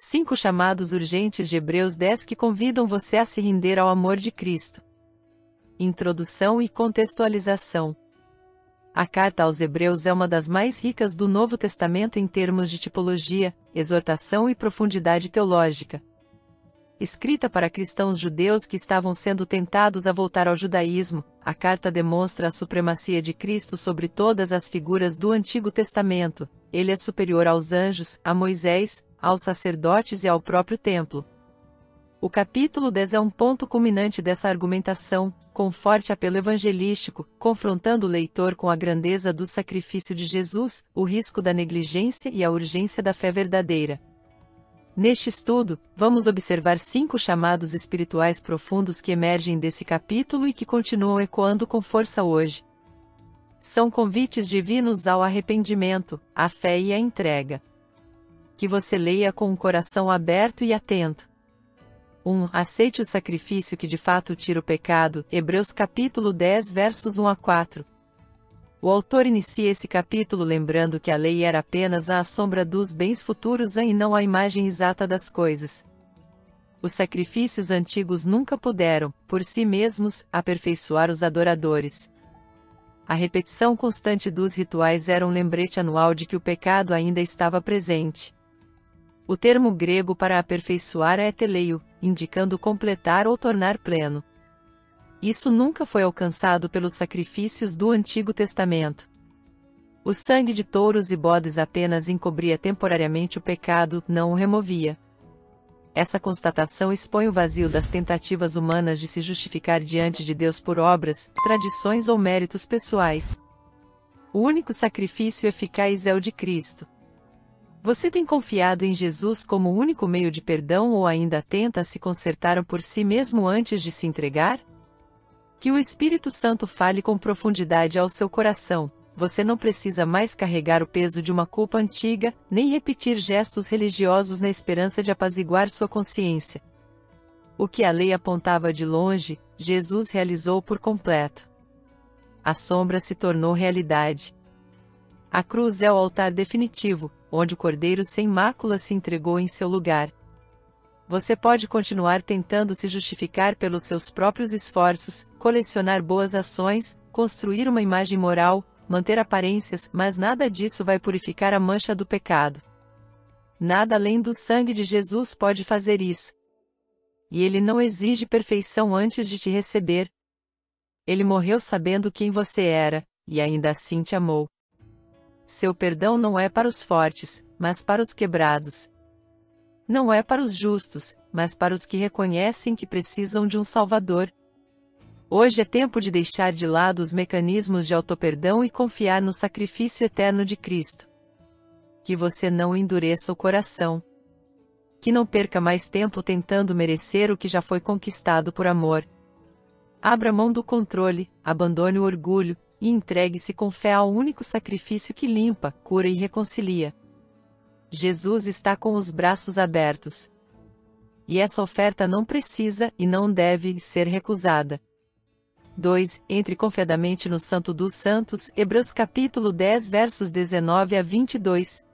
5 chamados urgentes de Hebreus 10 que convidam você a se render ao amor de Cristo. Introdução e contextualização. A carta aos Hebreus é uma das mais ricas do Novo Testamento em termos de tipologia, exortação e profundidade teológica. Escrita para cristãos judeus que estavam sendo tentados a voltar ao judaísmo, a carta demonstra a supremacia de Cristo sobre todas as figuras do Antigo Testamento. Ele é superior aos anjos, a Moisés, aos sacerdotes e ao próprio templo. O capítulo 10 é um ponto culminante dessa argumentação, com forte apelo evangelístico, confrontando o leitor com a grandeza do sacrifício de Jesus, o risco da negligência e a urgência da fé verdadeira. Neste estudo, vamos observar 5 chamados espirituais profundos que emergem desse capítulo e que continuam ecoando com força hoje. São convites divinos ao arrependimento, à fé e à entrega. Que você leia com um coração aberto e atento. 1. Aceite o sacrifício que de fato tira o pecado. Hebreus capítulo 10 versos 1 a 4. O autor inicia esse capítulo lembrando que a lei era apenas a sombra dos bens futuros e não a imagem exata das coisas. Os sacrifícios antigos nunca puderam, por si mesmos, aperfeiçoar os adoradores. A repetição constante dos rituais era um lembrete anual de que o pecado ainda estava presente. O termo grego para aperfeiçoar é teleio, indicando completar ou tornar pleno. Isso nunca foi alcançado pelos sacrifícios do Antigo Testamento. O sangue de touros e bodes apenas encobria temporariamente o pecado, não o removia. Essa constatação expõe o vazio das tentativas humanas de se justificar diante de Deus por obras, tradições ou méritos pessoais. O único sacrifício eficaz é o de Cristo. Você tem confiado em Jesus como o único meio de perdão ou ainda tenta se consertar por si mesmo antes de se entregar? Que o Espírito Santo fale com profundidade ao seu coração. Você não precisa mais carregar o peso de uma culpa antiga, nem repetir gestos religiosos na esperança de apaziguar sua consciência. O que a lei apontava de longe, Jesus realizou por completo. A sombra se tornou realidade. A cruz é o altar definitivo, onde o Cordeiro sem mácula se entregou em seu lugar. Você pode continuar tentando se justificar pelos seus próprios esforços, colecionar boas ações, construir uma imagem moral, manter aparências, mas nada disso vai purificar a mancha do pecado. Nada além do sangue de Jesus pode fazer isso. E ele não exige perfeição antes de te receber. Ele morreu sabendo quem você era, e ainda assim te amou. Seu perdão não é para os fortes, mas para os quebrados. Não é para os justos, mas para os que reconhecem que precisam de um Salvador. Hoje é tempo de deixar de lado os mecanismos de autoperdão e confiar no sacrifício eterno de Cristo. Que você não endureça o coração. Que não perca mais tempo tentando merecer o que já foi conquistado por amor. Abra mão do controle, abandone o orgulho, e entregue-se com fé ao único sacrifício que limpa, cura e reconcilia. Jesus está com os braços abertos. E essa oferta não precisa e não deve ser recusada. 2. Entre confiadamente no Santo dos Santos. Hebreus capítulo 10 versos 19 a 22.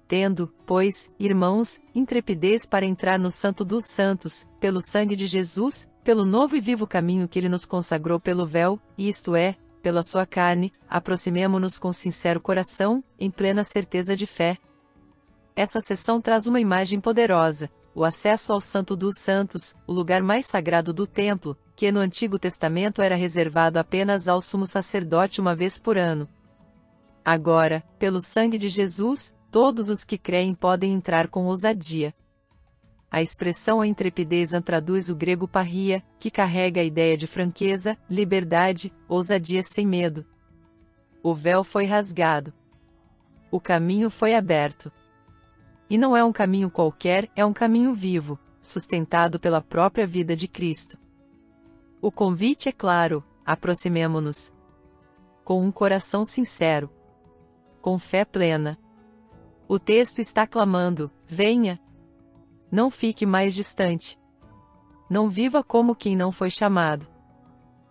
Tendo, pois, irmãos, intrepidez para entrar no Santo dos Santos, pelo sangue de Jesus, pelo novo e vivo caminho que ele nos consagrou pelo véu, isto é, pela sua carne, aproximemo-nos com sincero coração, em plena certeza de fé. Essa sessão traz uma imagem poderosa, o acesso ao Santo dos Santos, o lugar mais sagrado do templo, que no Antigo Testamento era reservado apenas ao sumo sacerdote uma vez por ano. Agora, pelo sangue de Jesus, todos os que creem podem entrar com ousadia. A expressão a intrepidez traduz o grego parria, que carrega a ideia de franqueza, liberdade, ousadia sem medo. O véu foi rasgado. O caminho foi aberto. E não é um caminho qualquer, é um caminho vivo, sustentado pela própria vida de Cristo. O convite é claro: aproximemo-nos. Com um coração sincero. Com fé plena. O texto está clamando: venha. Não fique mais distante. Não viva como quem não foi chamado.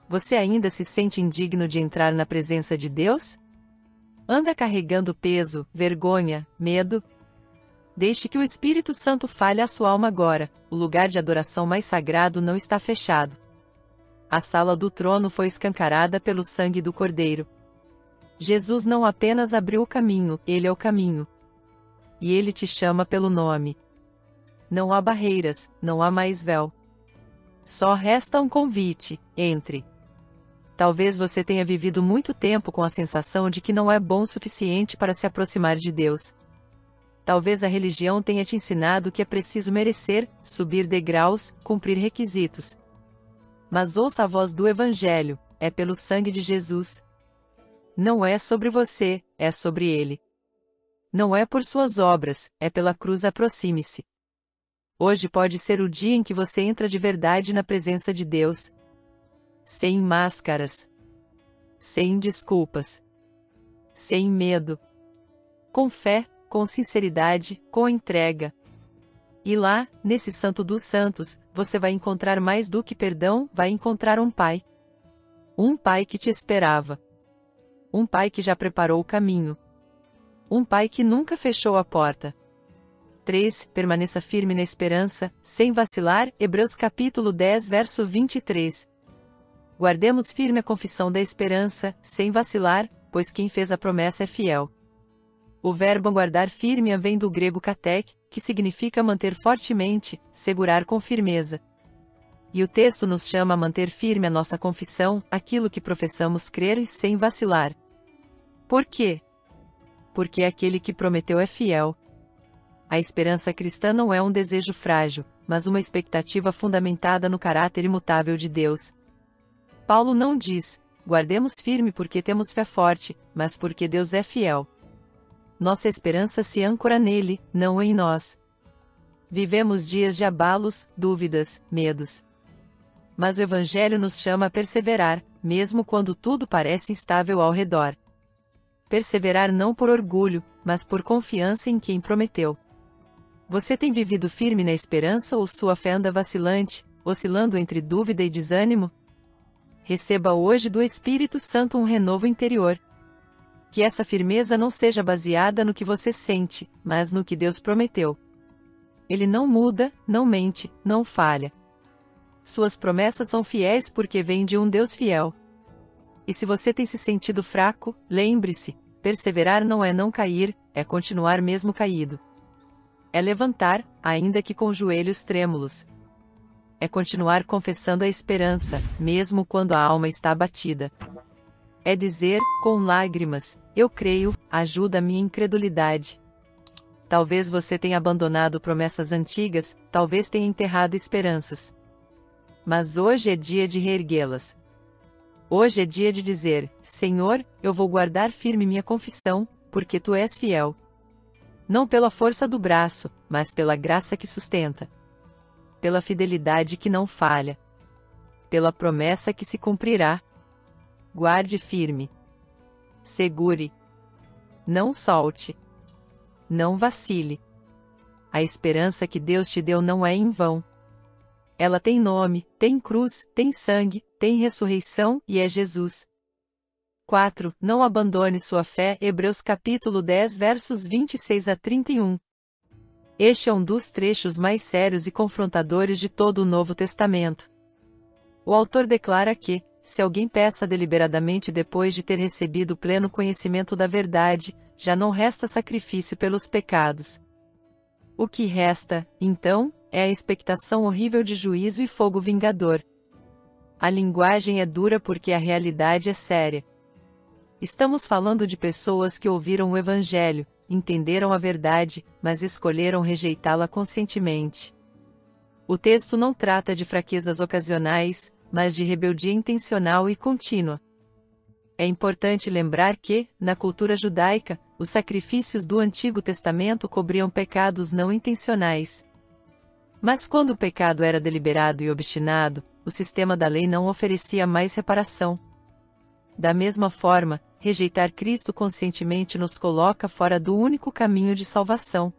Você ainda se sente indigno de entrar na presença de Deus? Anda carregando peso, vergonha, medo? Deixe que o Espírito Santo fale a sua alma agora, o lugar de adoração mais sagrado não está fechado. A sala do trono foi escancarada pelo sangue do Cordeiro. Jesus não apenas abriu o caminho, ele é o caminho. E ele te chama pelo nome. Não há barreiras, não há mais véu. Só resta um convite: entre. Talvez você tenha vivido muito tempo com a sensação de que não é bom o suficiente para se aproximar de Deus. Talvez a religião tenha te ensinado que é preciso merecer, subir degraus, cumprir requisitos. Mas ouça a voz do Evangelho: é pelo sangue de Jesus. Não é sobre você, é sobre Ele. Não é por suas obras, é pela cruz. Aproxime-se. Hoje pode ser o dia em que você entra de verdade na presença de Deus. Sem máscaras. Sem desculpas. Sem medo. Com fé, com sinceridade, com entrega. E lá, nesse Santo dos Santos, você vai encontrar mais do que perdão, vai encontrar um Pai. Um Pai que te esperava. Um Pai que já preparou o caminho. Um Pai que nunca fechou a porta. 3. Permaneça firme na esperança, sem vacilar. Hebreus capítulo 10, verso 23. Guardemos firme a confissão da esperança, sem vacilar, pois quem fez a promessa é fiel. O verbo guardar firme vem do grego katek, que significa manter fortemente, segurar com firmeza. E o texto nos chama a manter firme a nossa confissão, aquilo que professamos crer, sem vacilar. Por quê? Porque aquele que prometeu é fiel. A esperança cristã não é um desejo frágil, mas uma expectativa fundamentada no caráter imutável de Deus. Paulo não diz: guardemos firme porque temos fé forte, mas porque Deus é fiel. Nossa esperança se âncora nele, não em nós. Vivemos dias de abalos, dúvidas, medos. Mas o Evangelho nos chama a perseverar, mesmo quando tudo parece instável ao redor. Perseverar não por orgulho, mas por confiança em quem prometeu. Você tem vivido firme na esperança ou sua fé anda vacilante, oscilando entre dúvida e desânimo? Receba hoje do Espírito Santo um renovo interior. Que essa firmeza não seja baseada no que você sente, mas no que Deus prometeu. Ele não muda, não mente, não falha. Suas promessas são fiéis porque vêm de um Deus fiel. E se você tem se sentido fraco, lembre-se: perseverar não é não cair, é continuar mesmo caído. É levantar, ainda que com joelhos trêmulos. É continuar confessando a esperança, mesmo quando a alma está abatida. É dizer, com lágrimas: eu creio, ajuda a minha incredulidade. Talvez você tenha abandonado promessas antigas, talvez tenha enterrado esperanças. Mas hoje é dia de reerguê-las. Hoje é dia de dizer: Senhor, eu vou guardar firme minha confissão, porque Tu és fiel. Não pela força do braço, mas pela graça que sustenta. Pela fidelidade que não falha. Pela promessa que se cumprirá. Guarde firme. Segure. Não solte. Não vacile. A esperança que Deus te deu não é em vão. Ela tem nome, tem cruz, tem sangue, tem ressurreição e é Jesus. 4. Não abandone sua fé. Hebreus capítulo 10 versos 26 a 31. Este é um dos trechos mais sérios e confrontadores de todo o Novo Testamento. O autor declara que, se alguém peca deliberadamente depois de ter recebido o pleno conhecimento da verdade, já não resta sacrifício pelos pecados. O que resta, então, é a expectação horrível de juízo e fogo vingador. A linguagem é dura porque a realidade é séria. Estamos falando de pessoas que ouviram o Evangelho, entenderam a verdade, mas escolheram rejeitá-la conscientemente. O texto não trata de fraquezas ocasionais, mas de rebeldia intencional e contínua. É importante lembrar que, na cultura judaica, os sacrifícios do Antigo Testamento cobriam pecados não intencionais. Mas quando o pecado era deliberado e obstinado, o sistema da lei não oferecia mais reparação. Da mesma forma, rejeitar Cristo conscientemente nos coloca fora do único caminho de salvação.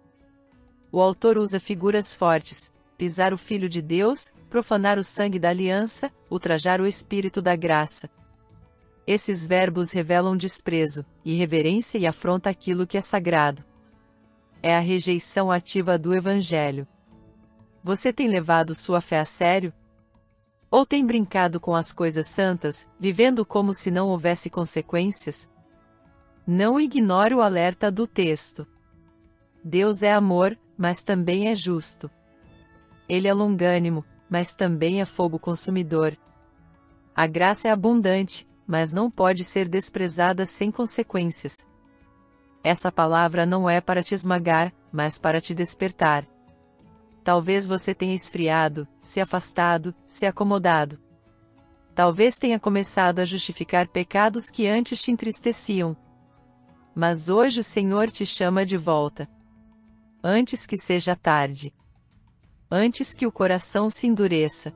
O autor usa figuras fortes: pisar o Filho de Deus, profanar o sangue da aliança, ultrajar o Espírito da graça. Esses verbos revelam desprezo, irreverência e afronta aquilo que é sagrado. é a rejeição ativa do Evangelho. Você tem levado sua fé a sério? Ou tem brincado com as coisas santas, vivendo como se não houvesse consequências? Não ignore o alerta do texto. Deus é amor, mas também é justo. Ele é longânimo, mas também é fogo consumidor. A graça é abundante, mas não pode ser desprezada sem consequências. Essa palavra não é para te esmagar, mas para te despertar. Talvez você tenha esfriado, se afastado, se acomodado. Talvez tenha começado a justificar pecados que antes te entristeciam. Mas hoje o Senhor te chama de volta. Antes que seja tarde. Antes que o coração se endureça.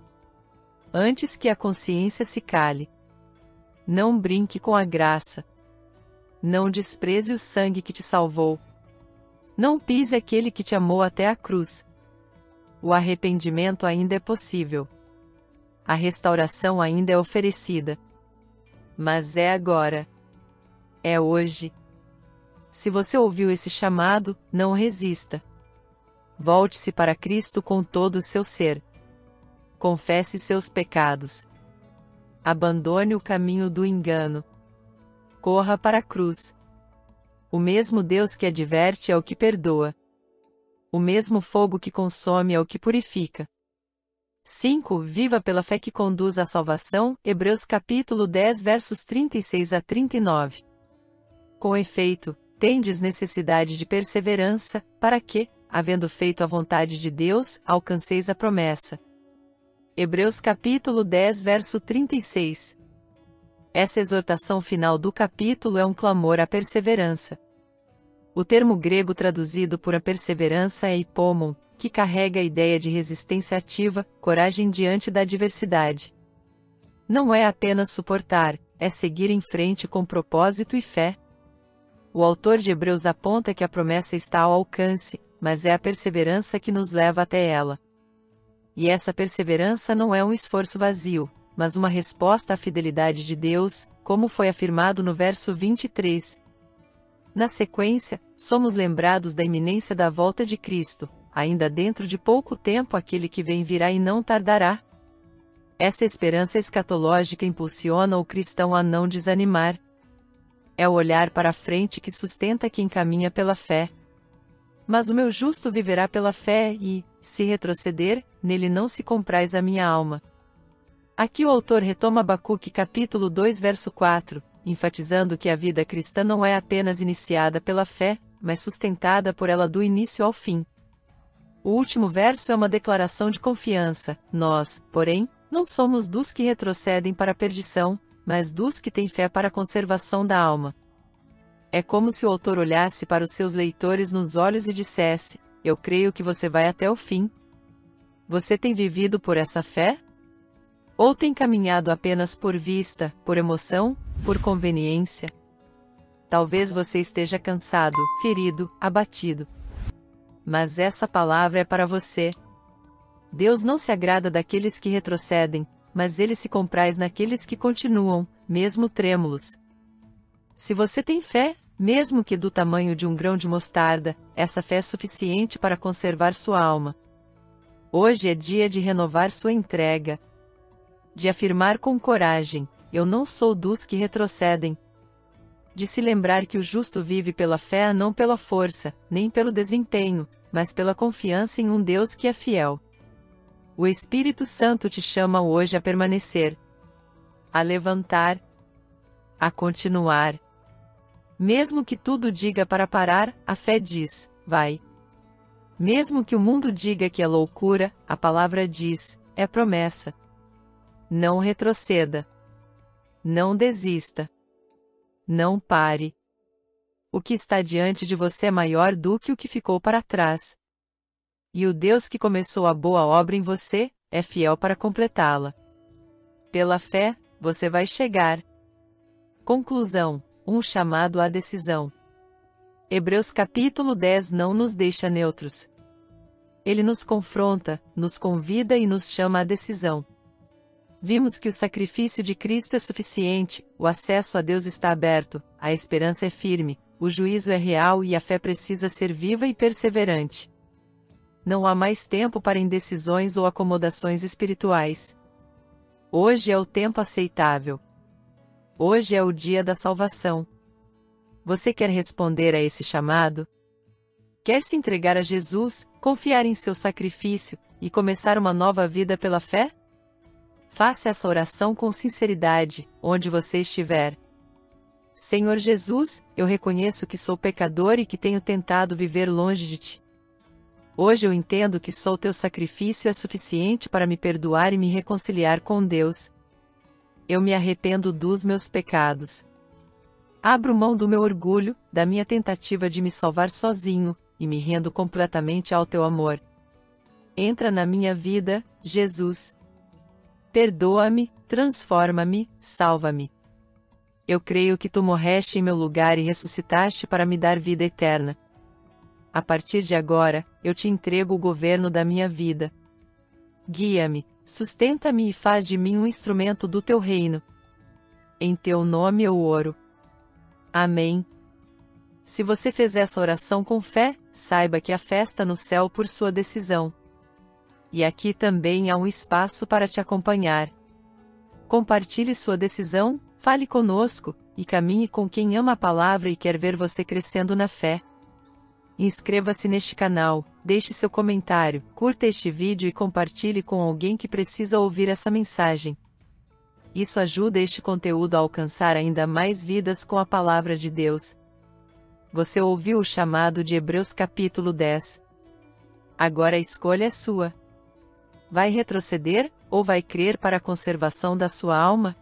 Antes que a consciência se cale. Não brinque com a graça. Não despreze o sangue que te salvou. Não pise aquele que te amou até a cruz. O arrependimento ainda é possível. A restauração ainda é oferecida. Mas é agora. É hoje. Se você ouviu esse chamado, não resista. Volte-se para Cristo com todo o seu ser. Confesse seus pecados. Abandone o caminho do engano. Corra para a cruz. O mesmo Deus que adverte é o que perdoa. O mesmo fogo que consome é o que purifica. 5. Viva pela fé que conduz à salvação. Hebreus capítulo 10 versos 36 a 39. Com efeito, tendes necessidade de perseverança, para que, havendo feito a vontade de Deus, alcanceis a promessa. Hebreus capítulo 10 verso 36. Essa exortação final do capítulo é um clamor à perseverança. O termo grego traduzido por a perseverança é hipomon, que carrega a ideia de resistência ativa, coragem diante da adversidade. Não é apenas suportar, é seguir em frente com propósito e fé. O autor de Hebreus aponta que a promessa está ao alcance, mas é a perseverança que nos leva até ela. E essa perseverança não é um esforço vazio, mas uma resposta à fidelidade de Deus, como foi afirmado no verso 23. Na sequência, somos lembrados da iminência da volta de Cristo, ainda dentro de pouco tempo aquele que vem virá e não tardará. Essa esperança escatológica impulsiona o cristão a não desanimar. É o olhar para a frente que sustenta quem caminha pela fé. Mas o meu justo viverá pela fé e, se retroceder, nele não se compraz a minha alma. Aqui o autor retoma Abacuque capítulo 2 verso 4, enfatizando que a vida cristã não é apenas iniciada pela fé, mas sustentada por ela do início ao fim. O último verso é uma declaração de confiança. Nós, porém, não somos dos que retrocedem para a perdição, mas dos que têm fé para a conservação da alma. É como se o autor olhasse para os seus leitores nos olhos e dissesse: eu creio que você vai até o fim. Você tem vivido por essa fé? Ou tem caminhado apenas por vista, por emoção, por conveniência? Talvez você esteja cansado, ferido, abatido. Mas essa palavra é para você. Deus não se agrada daqueles que retrocedem, mas Ele se compraz naqueles que continuam, mesmo trêmulos. Se você tem fé, mesmo que do tamanho de um grão de mostarda, essa fé é suficiente para conservar sua alma. Hoje é dia de renovar sua entrega. De afirmar com coragem: eu não sou dos que retrocedem. De se lembrar que o justo vive pela fé, não pela força, nem pelo desempenho, mas pela confiança em um Deus que é fiel. O Espírito Santo te chama hoje a permanecer, a levantar, a continuar. Mesmo que tudo diga para parar, a fé diz: vai. Mesmo que o mundo diga que é loucura, a palavra diz: é promessa. Não retroceda. Não desista. Não pare. O que está diante de você é maior do que o que ficou para trás. E o Deus que começou a boa obra em você, é fiel para completá-la. Pela fé, você vai chegar. Conclusão: um chamado à decisão. Hebreus capítulo 10 não nos deixa neutros. Ele nos confronta, nos convida e nos chama à decisão. Vimos que o sacrifício de Cristo é suficiente, o acesso a Deus está aberto, a esperança é firme, o juízo é real e a fé precisa ser viva e perseverante. Não há mais tempo para indecisões ou acomodações espirituais. Hoje é o tempo aceitável. Hoje é o dia da salvação. Você quer responder a esse chamado? Quer se entregar a Jesus, confiar em seu sacrifício, e começar uma nova vida pela fé? Faça essa oração com sinceridade, onde você estiver. Senhor Jesus, eu reconheço que sou pecador e que tenho tentado viver longe de Ti. Hoje eu entendo que só o Teu sacrifício é suficiente para me perdoar e me reconciliar com Deus. Eu me arrependo dos meus pecados. Abro mão do meu orgulho, da minha tentativa de me salvar sozinho, e me rendo completamente ao Teu amor. Entra na minha vida, Jesus. Perdoa-me, transforma-me, salva-me. Eu creio que Tu morreste em meu lugar e ressuscitaste para me dar vida eterna. A partir de agora, eu Te entrego o governo da minha vida. Guia-me, sustenta-me e faz de mim um instrumento do Teu reino. Em Teu nome eu oro. Amém. Se você fez essa oração com fé, saiba que há festa no céu por sua decisão. E aqui também há um espaço para te acompanhar. Compartilhe sua decisão, fale conosco, e caminhe com quem ama a palavra e quer ver você crescendo na fé. Inscreva-se neste canal, deixe seu comentário, curta este vídeo e compartilhe com alguém que precisa ouvir essa mensagem. Isso ajuda este conteúdo a alcançar ainda mais vidas com a palavra de Deus. Você ouviu o chamado de Hebreus capítulo 10. Agora a escolha é sua. Vai retroceder, ou vai crer para a conservação da sua alma?